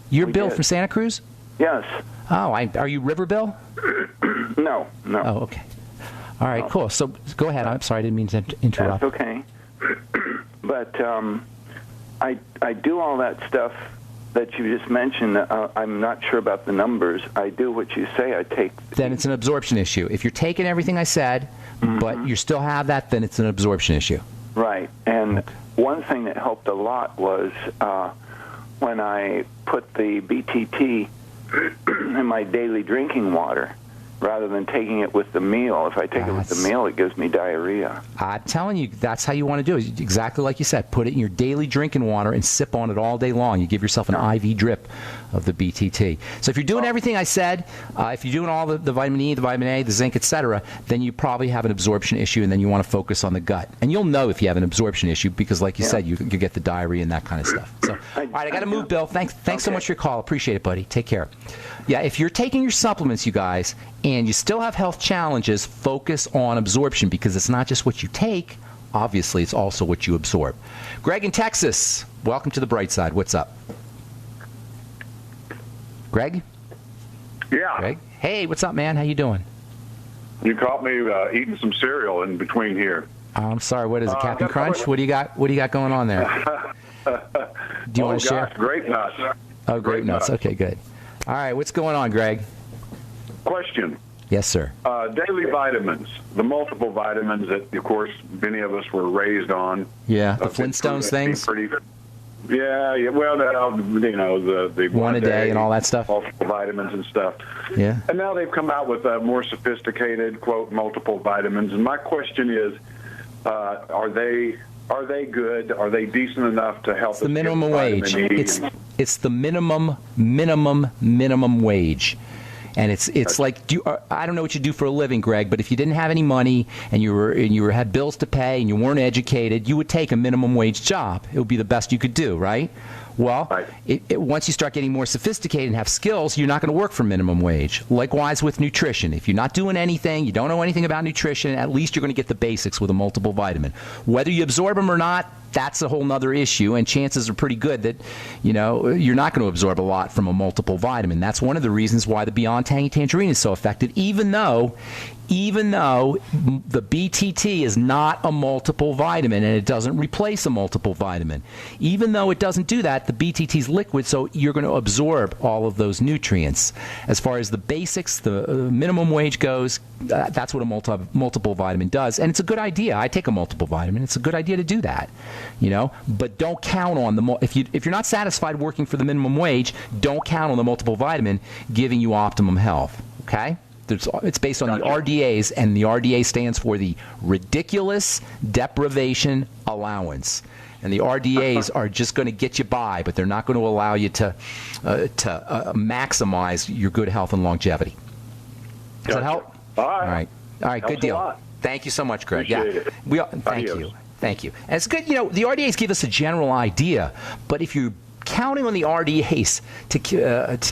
You're Bill from Santa Cruz? Yes. Oh, are you River Bill? No. Oh, okay. All right, cool. So go ahead. I'm sorry, I didn't mean to interrupt. That's okay. But I do all that stuff that you just mentioned. I'm not sure about the numbers. I do what you say. I take. Then it's an absorption issue. If you're taking everything I said, but you still have that, then it's an absorption issue. Right. And one thing that helped a lot was when I put the BTT in my daily drinking water, rather than taking it with the meal. If I take it with the meal, it gives me diarrhea. I'm telling you, that's how you want to do it. Exactly like you said. Put it in your daily drinking water and sip on it all day long. You give yourself an IV drip of the BTT. So if you're doing everything I said, if you're doing all the vitamin E, the vitamin A, the zinc, etc., then you probably have an absorption issue, and then you want to focus on the gut. And you'll know if you have an absorption issue because, like you said, you get the diarrhea and that kind of stuff. So, all right, I got to move, Bill. Thanks so much for your call. Appreciate it, buddy. Take care. Yeah, if you're taking your supplements, you guys, and you still have health challenges, focus on absorption because it's not just what you take. Obviously, it's also what you absorb. Greg in Texas, welcome to the bright side. What's up? Greg? Yeah. Greg? Hey, what's up, man? How you doing? You caught me eating some cereal in between here. I'm sorry. What is it, Captain Crunch? What do you got? What do you got going on there? Do you want to share? Grape nuts. Oh, grape nuts. Okay, good. All right, what's going on, Greg? Question. Yes, sir. Daily vitamins, the multiple vitamins that, of course, many of us were raised on. Yeah, the Flintstones things. Yeah. Well, the one a day and all that stuff. Multiple vitamins and stuff. Yeah. And now they've come out with more sophisticated, quote, multiple vitamins. And my question is, are they good? Are they decent enough to help? It's the minimum wage. It's the minimum wage. And it's like, I don't know what you do for a living, Greg, but if you didn't have any money and you had bills to pay and you weren't educated, you would take a minimum wage job. It would be the best you could do, right? Well, once you start getting more sophisticated and have skills, you're not going to work for minimum wage. Likewise with nutrition. If you're not doing anything, you don't know anything about nutrition, at least you're going to get the basics with a multiple vitamin. Whether you absorb them or not, that's a whole nother issue, and chances are pretty good that, you're not going to absorb a lot from a multiple vitamin. That's one of the reasons why the Beyond Tangy Tangerine is so effective, even though the BTT is not a multiple vitamin and it doesn't replace a multiple vitamin. Even though it doesn't do that, the BTT is liquid, so you're going to absorb all of those nutrients. As far as the basics, the minimum wage goes, that's what a multiple vitamin does. And it's a good idea. I take a multiple vitamin. It's a good idea to do that, But don't count on if you're not satisfied working for the minimum wage, don't count on the multiple vitamin giving you optimum health, okay? It's based on the RDAs, and the RDA stands for the Ridiculous Deprivation Allowance. And the RDAs are just going to get you by, but they're not going to allow you to maximize your good health and longevity. Does that help? All right. All right. Good deal. Thank you so much, Greg. Appreciate it. Thank you. And it's good. The RDAs give us a general idea, but if you're counting on the RDAs to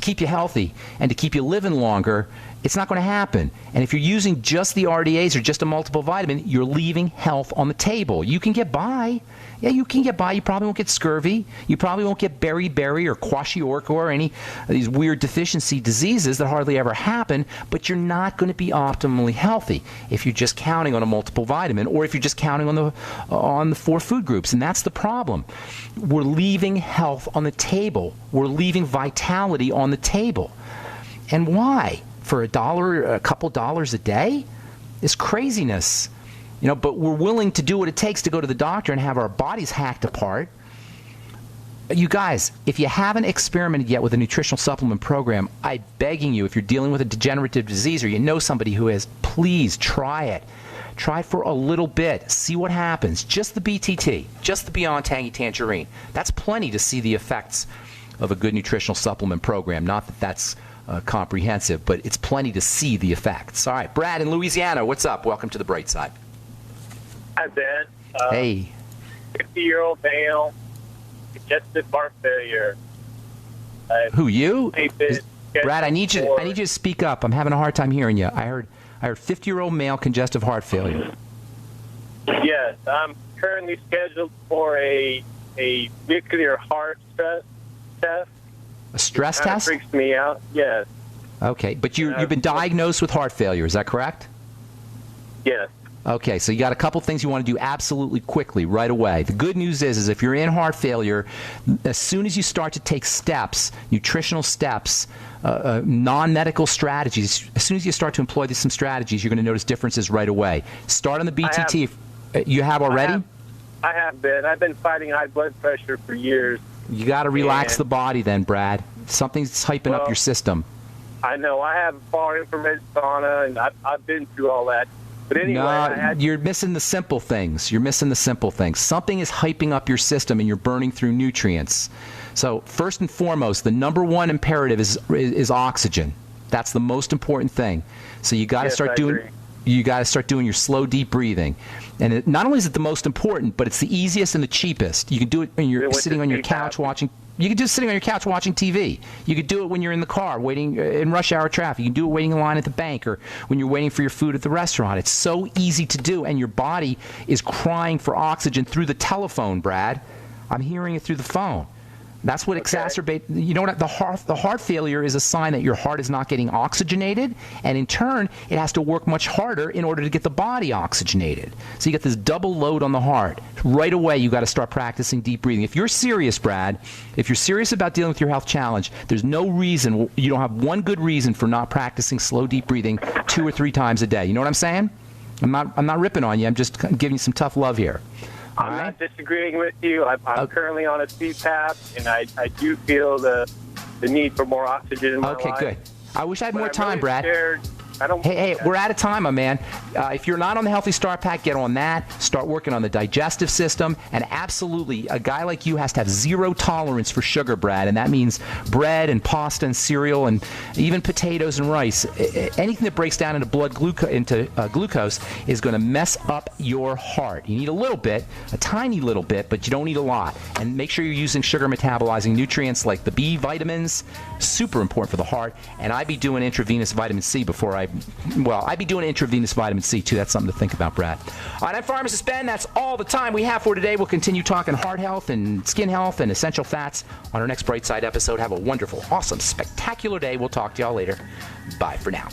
keep you healthy and to keep you living longer, it's not going to happen. And if you're using just the RDAs or just a multiple vitamin, you're leaving health on the table. You can get by. Yeah, you can get by. You probably won't get scurvy. You probably won't get beriberi or kwashiorkor or any of these weird deficiency diseases that hardly ever happen, but you're not going to be optimally healthy if you're just counting on a multiple vitamin or if you're just counting on the 4 food groups. And that's the problem. We're leaving health on the table. We're leaving vitality on the table. And why? For $1, a couple dollars a day? It's craziness. But we're willing to do what it takes to go to the doctor and have our bodies hacked apart. You guys, if you haven't experimented yet with a nutritional supplement program, I'm begging you, if you're dealing with a degenerative disease or you know somebody who is, please try it. Try it for a little bit. See what happens. Just the BTT, just the Beyond Tangy Tangerine. That's plenty to see the effects of a good nutritional supplement program. Not that that's comprehensive, but it's plenty to see the effects. All right, Brad in Louisiana, what's up? Welcome to the bright side. Hi, Ben. Hey. 50-year-old male, congestive heart failure. Who, you? Brad, I need you to speak up. I'm having a hard time hearing you. I heard 50-year-old male congestive heart failure. Yes, I'm currently scheduled for a nuclear heart stress test. A stress Kinda test? freaks me out. Yes. Okay, but you've been diagnosed with heart failure. Is that correct? Yes. Okay, so you got a couple things you want to do absolutely quickly, right away. The good news is if you're in heart failure, as soon as you start to take steps, nutritional steps, non-medical strategies, as soon as you start to employ some strategies, you're going to notice differences right away. Start on the BTT. You have already? I have been. I've been fighting high blood pressure for years. You got to relax the body then, Brad. Something's hyping up your system. I know. I have far infrared sauna, and I've been through all that. But anyway, No, you're missing the simple things. You're missing the simple things. Something is hyping up your system, and you're burning through nutrients. So first and foremost, the number one imperative is oxygen. That's the most important thing. So you got to start doing. Agree. You got to start doing your slow, deep breathing. And not only is it the most important, but it's the easiest and the cheapest. You can do it when you're sitting on your couch watching. You can do it sitting on your couch watching TV. You could do it when you're in the car waiting in rush hour traffic. You can do it waiting in line at the bank or when you're waiting for your food at the restaurant. It's so easy to do, and your body is crying for oxygen through the telephone, Brad. I'm hearing it through the phone. That's what exacerbates. You know what? The heart failure is a sign that your heart is not getting oxygenated, and in turn, it has to work much harder in order to get the body oxygenated. So you get this double load on the heart. Right away, you got to start practicing deep breathing. If you're serious, Brad, if you're serious about dealing with your health challenge, there's no reason. You don't have one good reason for not practicing slow, deep breathing 2 or 3 times a day. You know what I'm saying? I'm not ripping on you. I'm just giving you some tough love here. I'm not disagreeing with you. I'm currently on a CPAP, and I do feel the need for more oxygen in my life. Okay, good. I wish I had more I'm time, really Brad. scared. Hey, we're out of time, my man. If you're not on the Healthy Start Pack, get on that. Start working on the digestive system. And absolutely, a guy like you has to have zero tolerance for sugar, Brad. And that means bread and pasta and cereal and even potatoes and rice. Anything that breaks down into glucose is going to mess up your heart. You need a little bit, a tiny little bit, but you don't need a lot. And make sure you're using sugar-metabolizing nutrients like the B vitamins. Super important for the heart. And I'd be doing intravenous vitamin C before I'd be doing intravenous vitamin C, too. That's something to think about, Brad. All right, I'm Pharmacist Ben. That's all the time we have for today. We'll continue talking heart health and skin health and essential fats on our next Bright Side episode. Have a wonderful, awesome, spectacular day. We'll talk to y'all later. Bye for now.